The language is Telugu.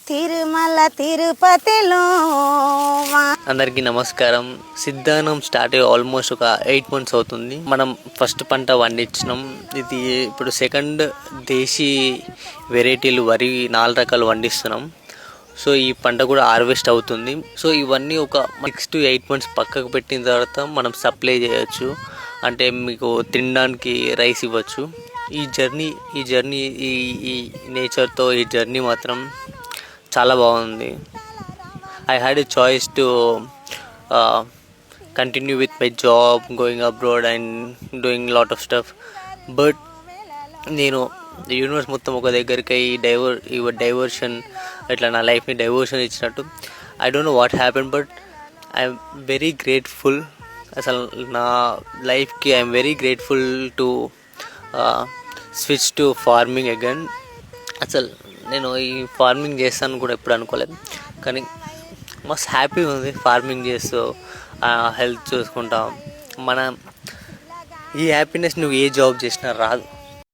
తిరుమల తిరుపతిలో అందరికీ నమస్కారం. సిద్ధానం స్టార్ట్ అయ్యి ఆల్మోస్ట్ ఒక 8 months అవుతుంది. మనం ఫస్ట్ పంట పండించినాం. ఇది ఇప్పుడు సెకండ్ దేశీ వెరైటీలు వరి 4 రకాలు పండిస్తున్నాం. సో ఈ పంట కూడా హార్వెస్ట్ అవుతుంది. సో ఇవన్నీ ఒక 6 to 8 months పక్కకు పెట్టిన తర్వాత మనం సప్లై చేయొచ్చు. అంటే మీకు తినడానికి రైస్ ఇవ్వచ్చు. ఈ జర్నీ ఈ నేచర్తో ఈ జర్నీ మాత్రం చాలా బాగుంది. I had a choice to continue with my job, going abroad and doing lot of stuff. But నేను యూనివర్స్ మొత్తం ఒక దగ్గరికి డైవర్షన్ ఇట్లా నా లైఫ్ని డైవర్షన్ ఇచ్చినట్టు. I don't know what happen, but I'm very grateful. అసలు నా లైఫ్కి I'm very grateful to switch to farming again. అసలు నేను ఈ ఫార్మింగ్ చేస్తాను కూడా ఎప్పుడు అనుకోలేదు, కానీ మస్తు హ్యాపీగా ఉంది ఫార్మింగ్ చేస్తూ, హెల్త్ చూసుకుంటాం. మన ఈ హ్యాపీనెస్ నువ్వు ఏ జాబ్ చేసినా రాదు.